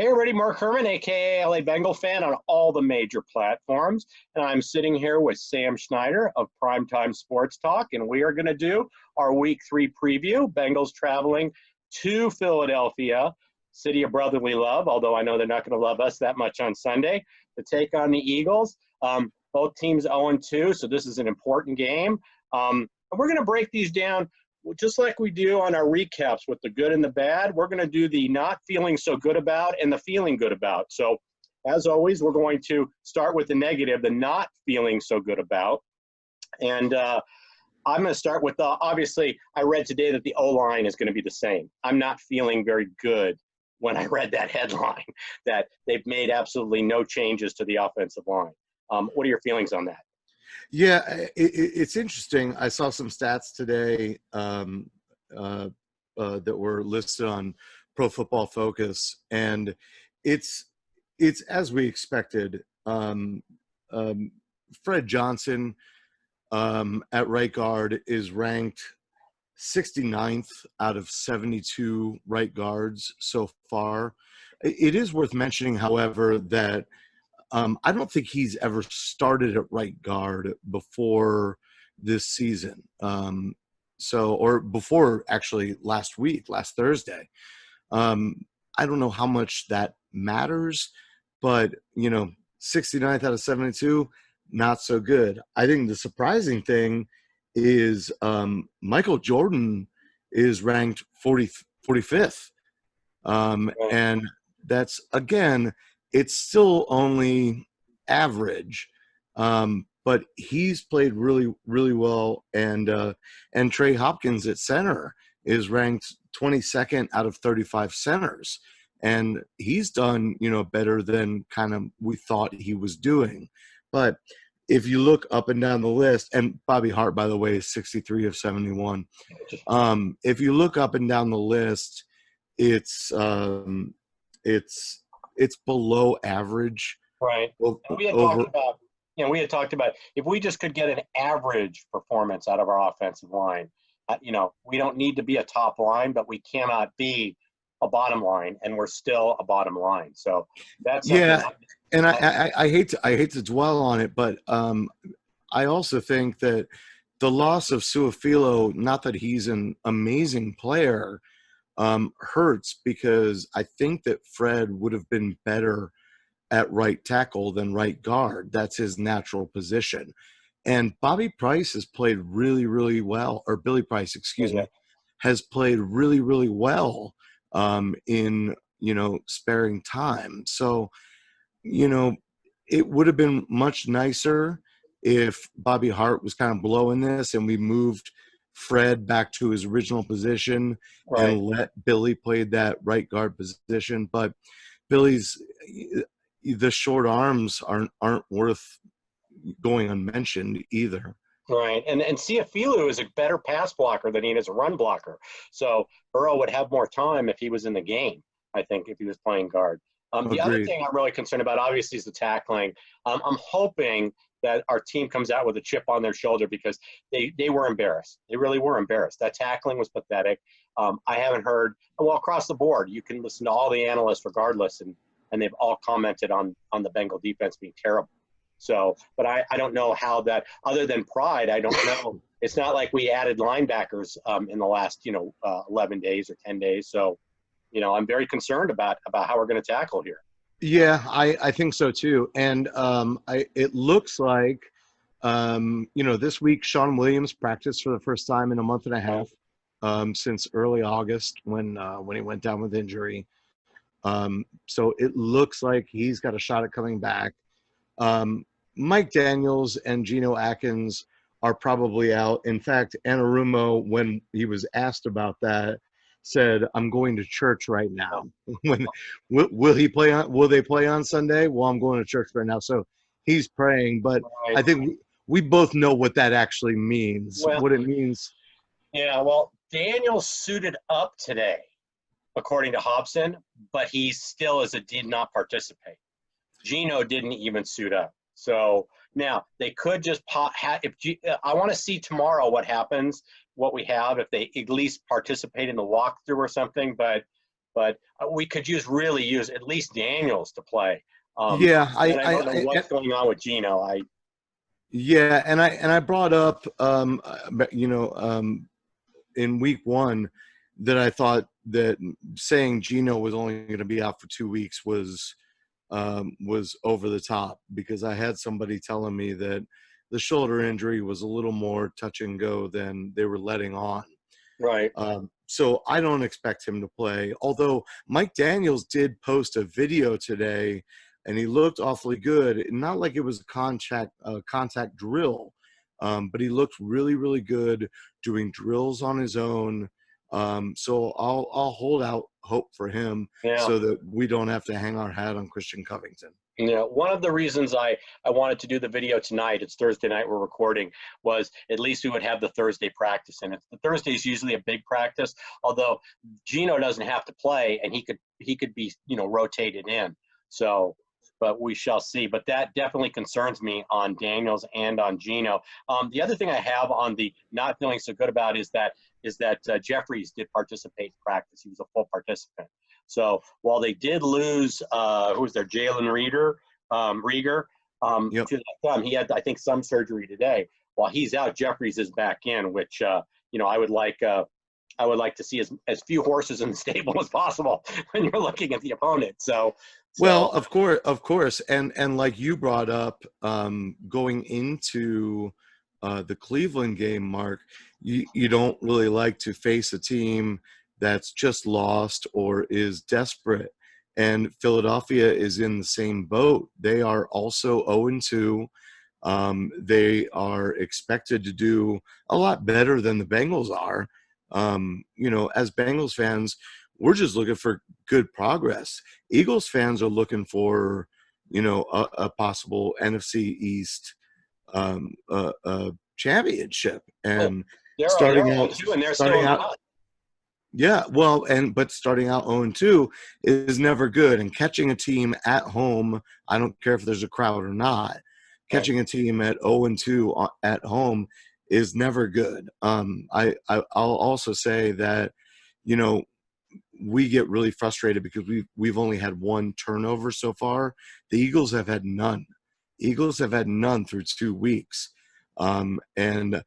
Hey everybody, Mark Herman, aka LA Bengal fan on all the major platforms. And I'm sitting here with Sam Schneider of Primetime Sports Talk, and we are going to do our week 3 preview. Bengals traveling to Philadelphia, city of brotherly love, although I know they're not going to love us that much on Sunday, to take on the Eagles. Both teams 0-2, so this is an important game. And we're going to break these down just like we do on our recaps with the good and the bad. We're going to do the not feeling so good about and the feeling good about. So as always, we're going to start with the negative, the not feeling so good about. And I'm going to start with obviously I read today that the O-line is going to be the same. I'm not feeling very good when I read that headline that they've made absolutely no changes to the offensive line. What are your feelings on that? Yeah, it's interesting. I saw some stats today that were listed on Pro Football Focus, and it's as we expected. Fred Johnson at right guard is ranked 69th out of 72 right guards so far. It is worth mentioning, however, that I don't think he's ever started at right guard before this season. Or before actually last Thursday. I don't know how much that matters, but 69th out of 72, not so good. I think the surprising thing is Michael Jordan is ranked 45th. And that's, again, it's still only average, but he's played really, really well. And Trey Hopkins at center is ranked 22nd out of 35 centers, and he's done better than kind of we thought he was doing. But if you look up and down the list, and Bobby Hart, by the way, is 63 of 71. If you look up and down the list, it's below average. Right. We had talked about if we just could get an average performance out of our offensive line. We don't need to be a top line, but we cannot be a bottom line, and we're still a bottom line. So that's and I hate to dwell on it, but I also think that the loss of Su'a-Filo, not that he's an amazing player, hurts, because I think that Fred would have been better at right tackle than right guard. That's his natural position. And Bobby Price has played really, really well, or Billy Price, excuse me, has played really, really well in, sparing time. So, it would have been much nicer if Bobby Hart was kind of blowing this and we moved Fred back to his original position and let Billy play that right guard position. But Billy's the short arms aren't worth going unmentioned either. Right. And Su'a-Filo is a better pass blocker than he is a run blocker. So Burrow would have more time if he was in the game, I think, if he was playing guard. The other thing I'm really concerned about, obviously, is the tackling. I'm hoping that our team comes out with a chip on their shoulder, because they were embarrassed. They really were embarrassed. That tackling was pathetic. I haven't heard – across the board, you can listen to all the analysts regardless, and they've all commented on the Bengal defense being terrible. So, but I don't know how that – other than pride, I don't know. It's not like we added linebackers in the last, 11 days or 10 days. So, I'm very concerned about how we're going to tackle here. Yeah, I think so too. And it looks like, this week Sean Williams practiced for the first time in a month and a half since early August when he went down with injury. So it looks like he's got a shot at coming back. Mike Daniels and Geno Atkins are probably out. In fact, Anarumo, when he was asked about that, said, "I'm going to church right now." Will they play on Sunday? Well, I'm going to church right now. So he's praying, but I think we both know what that actually means. What it means. Yeah, well, Daniels suited up today, according to Hobson, but he still did not participate. Geno didn't even suit up. So now they could just I want to see tomorrow what happens, what we have, if they at least participate in the walkthrough or something. But but we could really use at least Daniels to play. Yeah, And I don't know what's going on with Gino. yeah, and I brought up, in week one, that I thought that saying Gino was only going to be out for 2 weeks was over the top, because I had somebody telling me that the shoulder injury was a little more touch and go than they were letting on. Right. So I don't expect him to play. Although Mike Daniels did post a video today, and he looked awfully good. Not like it was a contact drill, but he looked really, really good doing drills on his own. So I'll hold out hope for him, Yeah. so that we don't have to hang our hat on Christian Covington. One of the reasons I wanted to do the video tonight, it's Thursday night we're recording, was at least we would have the Thursday practice in it. The Thursday is usually a big practice, although Gino doesn't have to play, and he could be, rotated in. So, but we shall see. But that definitely concerns me on Daniels and on Gino. The other thing I have on the not feeling so good about is that Jeffries did participate in practice. He was a full participant. So while they did lose, who was there, Jalen Rieger, Yep. to that thumb, he had, I think, some surgery today. While he's out, Jeffries is back in, which I would like to see as few horses in the stable as possible when you're looking at the opponent. Well, of course, and like you brought up, going into the Cleveland game, Mark, you don't really like to face a team that's just lost or is desperate. And Philadelphia is in the same boat. They are also 0-2. They are expected to do a lot better than the Bengals are. As Bengals fans, we're just looking for good progress. Eagles fans are looking for, a possible NFC East championship, and they're starting 0-2, and they're still in the out. hunt. Yeah, well, but starting out 0-2 is never good. And catching a team at home, I don't care if there's a crowd or not, catching a team at 0-2 at home is never good. I'll also say that, we get really frustrated because we've only had one turnover so far. The Eagles have had none. Eagles have had none through 2 weeks. And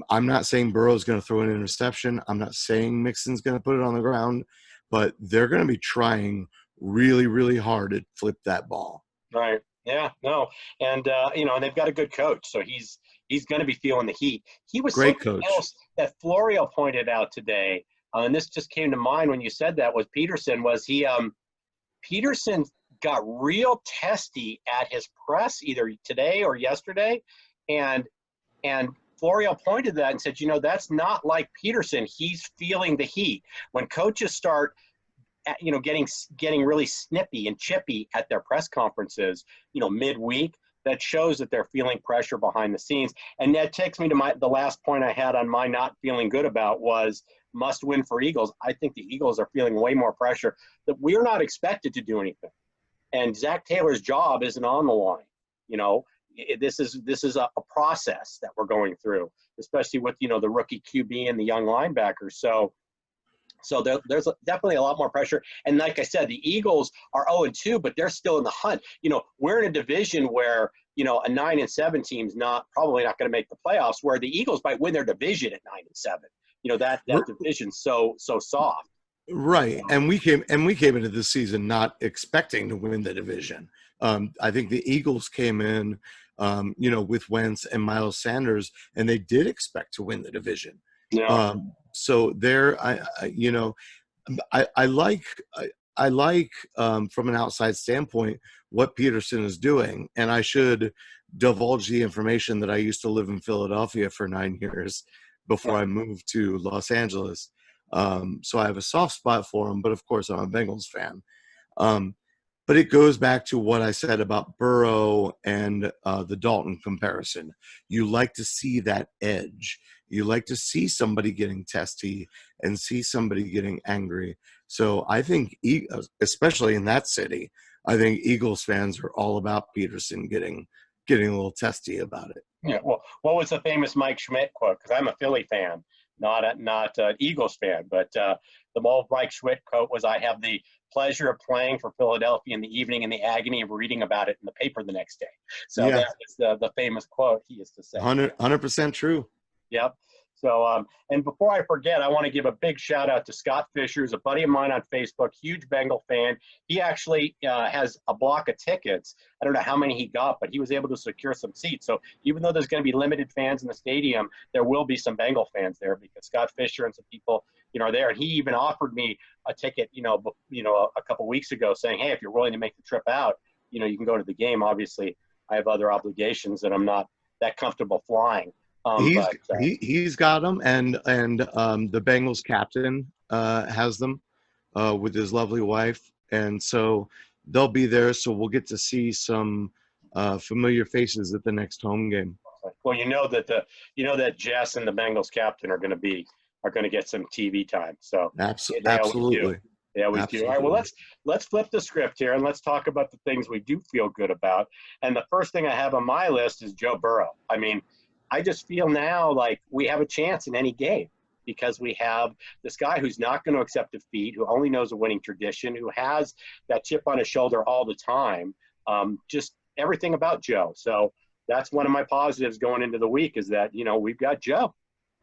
I'm not saying Burrow's going to throw an interception. I'm not saying Mixon's going to put it on the ground, but they're going to be trying really, really hard to flip that ball. Right. Yeah. No. And they've got a good coach, so he's going to be feeling the heat. He was Great something coach. else that Florio pointed out today, and this just came to mind when you said that, was Peterson. Was he? Peterson got real testy at his press either today or yesterday, and Florio pointed to that and said, that's not like Peterson. He's feeling the heat. When coaches start, getting really snippy and chippy at their press conferences, midweek, that shows that they're feeling pressure behind the scenes. And that takes me to the last point I had on my not feeling good about was must win for Eagles. I think the Eagles are feeling way more pressure, that we're not expected to do anything. And Zach Taylor's job isn't on the line. This is a process that we're going through, especially with, the rookie QB and the young linebackers. So there's definitely a lot more pressure. And like I said, the Eagles are 0-2, but they're still in the hunt. We're in a division where, a 9-7 team's probably not going to make the playoffs, where the Eagles might win their division at 9-7. That division's so soft. Right. And we came into this season not expecting to win the division. I think the Eagles came in, with Wentz and Miles Sanders, and they did expect to win the division. Yeah. So there, I like from an outside standpoint what Peterson is doing, and I should divulge the information that I used to live in Philadelphia for 9 years before I moved to Los Angeles. So I have a soft spot for him, but of course I'm a Bengals fan. But it goes back to what I said about Burrow and the Dalton comparison. You like to see that edge. You like to see somebody getting testy and see somebody getting angry. So I think, especially in that city, I think Eagles fans are all about Peterson getting a little testy about it. Yeah. Well, what was the famous Mike Schmidt quote? Because I'm a Philly fan. not an Eagles fan, but the old Mike Schmidt quote was, "I have the pleasure of playing for Philadelphia in the evening and the agony of reading about it in the paper the next day." So Yeah, that is the famous quote he used to say. 100% true. Yep. So, and before I forget, I want to give a big shout out to Scott Fisher, who's a buddy of mine on Facebook, huge Bengal fan. He actually has a block of tickets. I don't know how many he got, but he was able to secure some seats. So even though there's going to be limited fans in the stadium, there will be some Bengal fans there because Scott Fisher and some people, are there. And he even offered me a ticket, a couple weeks ago, saying, "Hey, if you're willing to make the trip out, you can go to the game." Obviously, I have other obligations, and I'm not that comfortable flying. He's got them, and the Bengals captain has them with his lovely wife, and so they'll be there. So we'll get to see some familiar faces at the next home game. Well, that Jess and the Bengals captain are going to get some TV time. So Absolutely. They always do. All right, well, let's flip the script here and let's talk about the things we do feel good about. And the first thing I have on my list is Joe Burrow. I mean, I just feel now like we have a chance in any game because we have this guy who's not going to accept defeat, who only knows a winning tradition, who has that chip on his shoulder all the time. Just everything about Joe. So that's one of my positives going into the week is that, we've got Joe.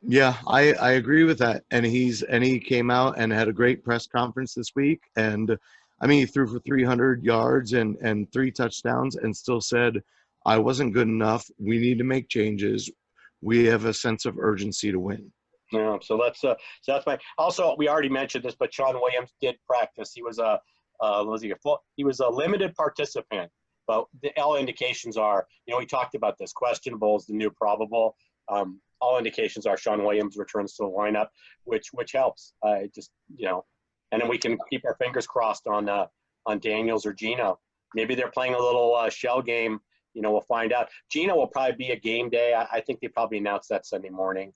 Yeah, I agree with that. And he came out and had a great press conference this week. And I mean, he threw for 300 yards and 3 touchdowns and still said, "I wasn't good enough. We need to make changes. We have a sense of urgency to win." Yeah, so that's my. Also, we already mentioned this, but Sean Williams did practice. He was he was a limited participant, but all indications are, we talked about this. Questionable is the new probable. All indications are Sean Williams returns to the lineup, which helps. And then we can keep our fingers crossed on Daniels or Geno. Maybe they're playing a little shell game. We'll find out. Geno will probably be a game day. I think they probably announce that Sunday morning.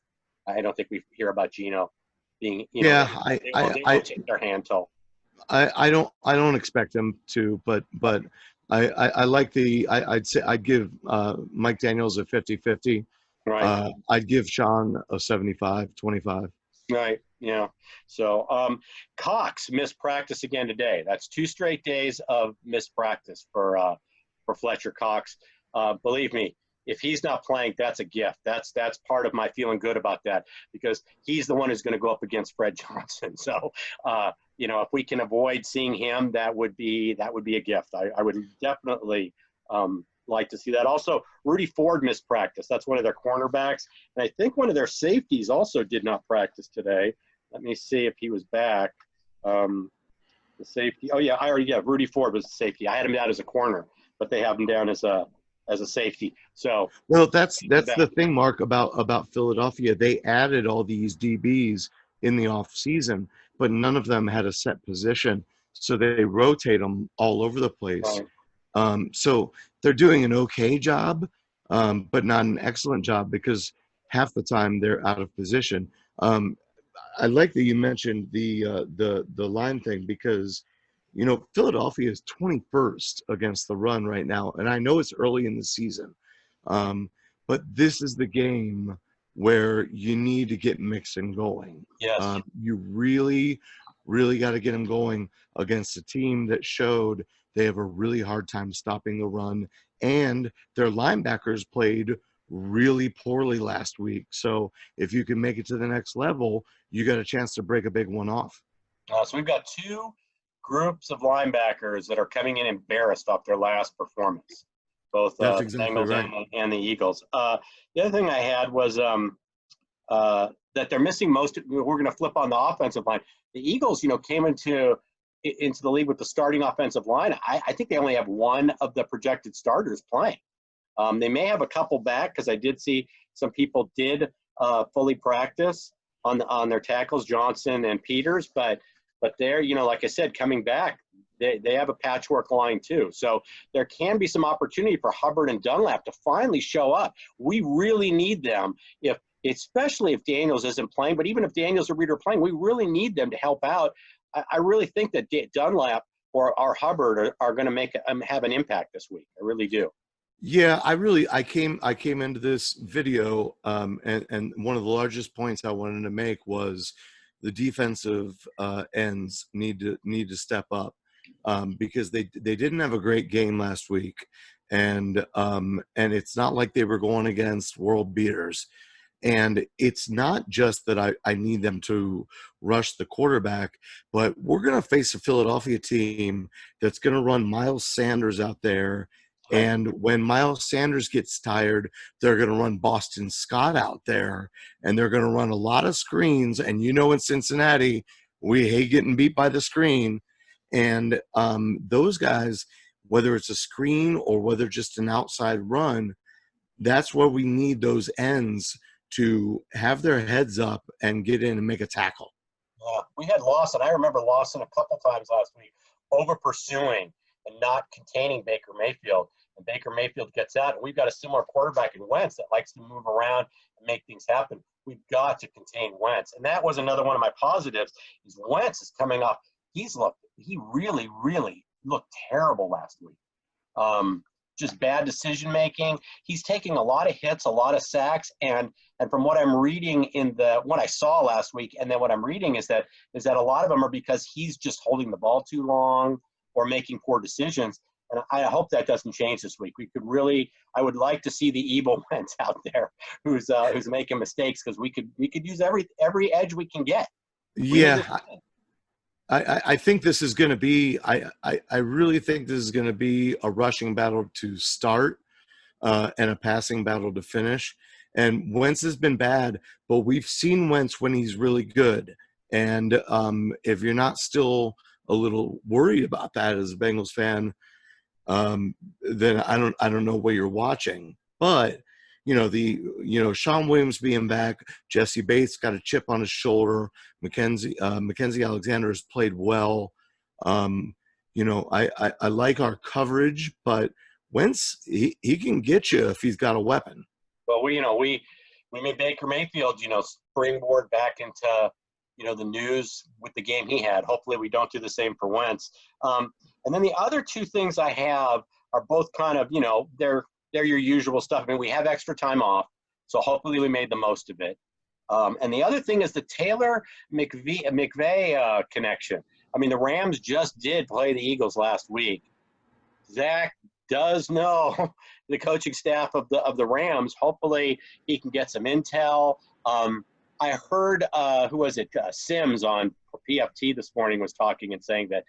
I don't think we hear about Geno being, yeah, they won't take their hand till. I don't expect them to, but I like I'd give Mike Daniels a 50-50. Right. I'd give Sean a 75-25. Right. Yeah. So Cox missed practice again today. That's 2 straight days of missed practice for Fletcher Cox. Believe me, if he's not playing, that's a gift. That's part of my feeling good about that because he's the one who's going to go up against Fred Johnson. So, if we can avoid seeing him, that would be a gift. I would definitely like to see that. Also, Rudy Ford missed practice. That's one of their cornerbacks. And I think one of their safeties also did not practice today. Let me see if he was back. The safety. Oh, yeah, Rudy Ford was the safety. I had him down as a corner, but they have him down as a safety. So well, that's the thing, Mark, about Philadelphia. They added all these DBs in the off season, but none of them had a set position, so they rotate them all over the place. Right. So they're doing an okay job, but not an excellent job because half the time they're out of position. I like that you mentioned the line thing because Philadelphia is 21st against the run right now, and I know it's early in the season, but this is the game where you need to get Mixon going. Yes. You really, really got to get him going against a team that showed they have a really hard time stopping the run, and their linebackers played really poorly last week. So if you can make it to the next level, you got a chance to break a big one off. So we've got 2 groups of linebackers that are coming in embarrassed off their last performance, both the Bengals right. and the Eagles. The other thing I had was that they're missing most. We're going to flip on the offensive line. The Eagles, came into the league with the starting offensive line. I think they only have one of the projected starters playing. They may have a couple back because I did see some people did fully practice on their tackles, Johnson and Peters, but they're, like I said, coming back, they have a patchwork line too. So there can be some opportunity for Hubbard and Dunlap to finally show up. We really need them, especially if Daniels isn't playing, but even if Daniels or Reed are playing, we really need them to help out. I really think that Dunlap or Hubbard are going to have an impact this week. I really do. Yeah, I came into this video, and one of the largest points I wanted to make was the defensive ends need to step up, because they didn't have a great game last week, and it's not like they were going against world beaters. And it's not just that I need them to rush the quarterback, but we're going to face a Philadelphia team that's going to run Miles Sanders out there. Right. And when Miles Sanders gets tired, they're going to run Boston Scott out there, and they're going to run a lot of screens. And in Cincinnati, we hate getting beat by the screen. And those guys, whether it's a screen or whether just an outside run, that's where we need those ends to have their heads up and get in and make a tackle. Yeah, we had Lawson. I remember Lawson a couple times last week over pursuing and not containing Baker Mayfield. And Baker Mayfield gets out, and we've got a similar quarterback in Wentz that likes to move around and make things happen. We've got to contain Wentz, and that was another one of my positives. Is Wentz is coming off. He really, really looked terrible last week. Just bad decision making. He's taking a lot of hits, a lot of sacks, and from what I'm reading in what I saw last week, and then what I'm reading is that a lot of them are because he's just holding the ball too long or making poor decisions. And I hope that doesn't change this week. I would like to see the evil Wentz out there who's making mistakes, because we could use every edge we can get. Yeah, I think this is going to be. I really think this is going to be a rushing battle to start, and a passing battle to finish. And Wentz has been bad, but we've seen Wentz when he's really good. And if you're not still a little worried about that as a Bengals fan, then I don't know what you're watching. But Sean Williams being back, Jesse Bates got a chip on his shoulder. Mackenzie Alexander has played well. I like our coverage, but Wentz he can get you if he's got a weapon. Well, we made Baker Mayfield, springboard back into, the news with the game he had. Hopefully we don't do the same for Wentz. And then the other two things I have are both kind of, they're your usual stuff. I mean, we have extra time off, so hopefully we made the most of it. And the other thing is the Taylor McVay connection. I mean, the Rams just did play the Eagles last week. Zach does know the coaching staff of the Rams. Hopefully he can get some intel. I heard who was it? Sims on PFT this morning was talking and saying that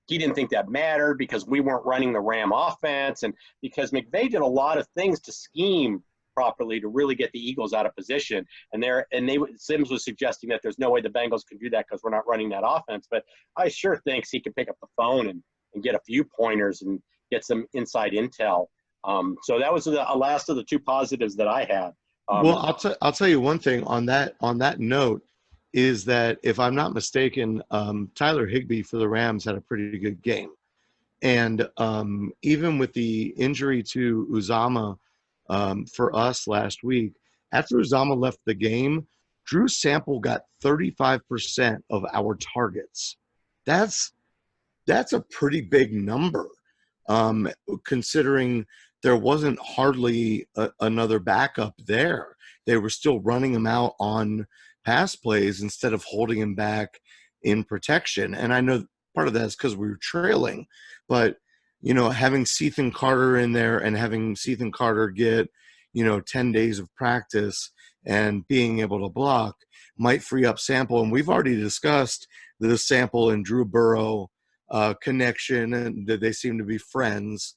he didn't think that mattered because we weren't running the Ram offense, and because McVay did a lot of things to scheme properly to really get the Eagles out of position. Sims was suggesting that there's no way the Bengals can do that because we're not running that offense. But I sure thinks he can pick up the phone and get a few pointers and get some inside intel. So that was the last of the two positives that I had. Well, I'll tell you one thing on that note is that if I'm not mistaken, Tyler Higbee for the Rams had a pretty good game, and even with the injury to Uzama for us last week, after Uzama left the game, Drew Sample got 35% of our targets. That's a pretty big number, considering there wasn't hardly another backup there. They were still running him out on pass plays instead of holding him back in protection. And I know part of that is because we were trailing, but having Ethan Carter in there and having Ethan Carter get 10 days of practice and being able to block might free up Sample. And we've already discussed the Sample and Drew Burrow connection, and that they seem to be friends.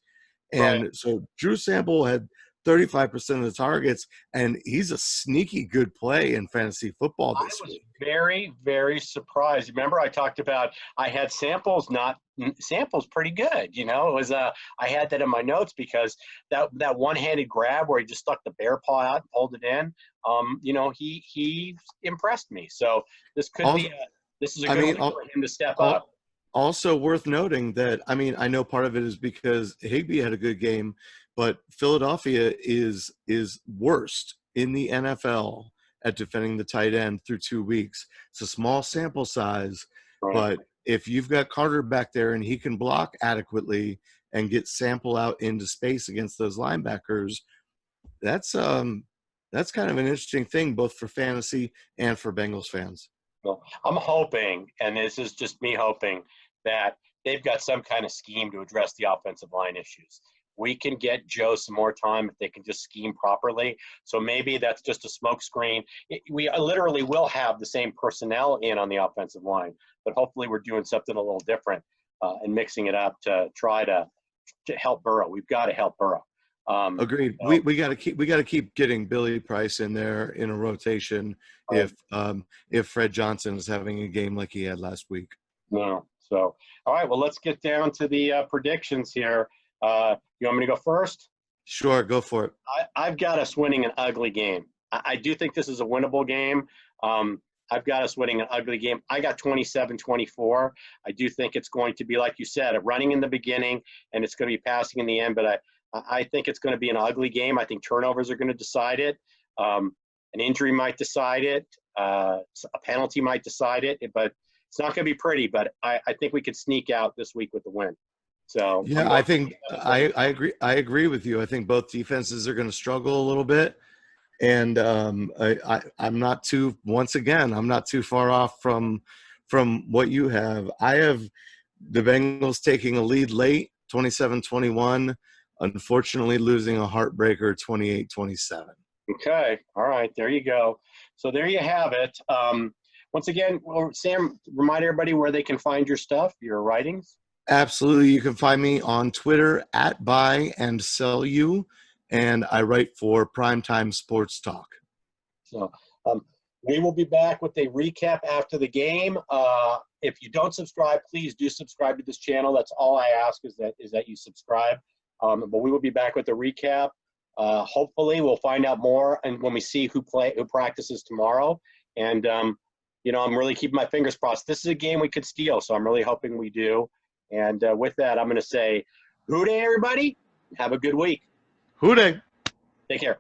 And Right. so Drew Sample had 35% of the targets, and he's a sneaky good play in fantasy football this I was week. very, very surprised. Remember, I talked about I had Samples pretty good. It was I had that in my notes because that one-handed grab where he just stuck the bear paw out and pulled it in. He impressed me. So this could Also, be this is a I good mean, week for him to step al- up. also worth noting that, I know part of it is because Higbee had a good game, but Philadelphia is worst in the NFL at defending the tight end through 2 weeks. It's a small sample size, Right. but if you've got Carter back there and he can block adequately and get Sample out into space against those linebackers, that's kind of an interesting thing, both for fantasy and for Bengals fans. Well, I'm hoping, and this is just me hoping, that they've got some kind of scheme to address the offensive line issues. We can get Joe some more time if they can just scheme properly. So maybe that's just a smokescreen. We literally will have the same personnel in on the offensive line, but hopefully we're doing something a little different and mixing it up to try to help Burrow. We've got to help Burrow. Agreed. So, We got to keep getting Billy Price in there in a rotation if Fred Johnson is having a game like he had last week. No. So, all right. Well, let's get down to the predictions here. You want me to go first? Sure, go for it. I've got us winning an ugly game. I do think this is a winnable game. I've got us winning an ugly game. I got 27-24. I do think it's going to be, like you said, a running in the beginning, and it's going to be passing in the end. But I think it's going to be an ugly game. I think turnovers are going to decide it. An injury might decide it. A penalty might decide it. But it's not going to be pretty. But I think we could sneak out this week with the win. So yeah, I think I agree. I agree with you. I think both defenses are going to struggle a little bit, and I'm not too. Once again, I'm not too far off from what you have. I have the Bengals taking a lead late, 27-21. Unfortunately, losing a heartbreaker, 28-27. Okay. All right. There you go. So there you have it. Once again, Sam, remind everybody where they can find your stuff, your writings. Absolutely. You can find me on Twitter at Buy and Sell You, and I write for Primetime Sports Talk. So we will be back with a recap after the game. If you don't subscribe, please do subscribe to this channel. That's all I ask is that you subscribe. But we will be back with a recap. Hopefully, we'll find out more, and when we see who practices tomorrow. And I'm really keeping my fingers crossed. This is a game we could steal, so I'm really hoping we do. And with that, I'm going to say, hoo day, everybody. Have a good week. Hoo day. Take care.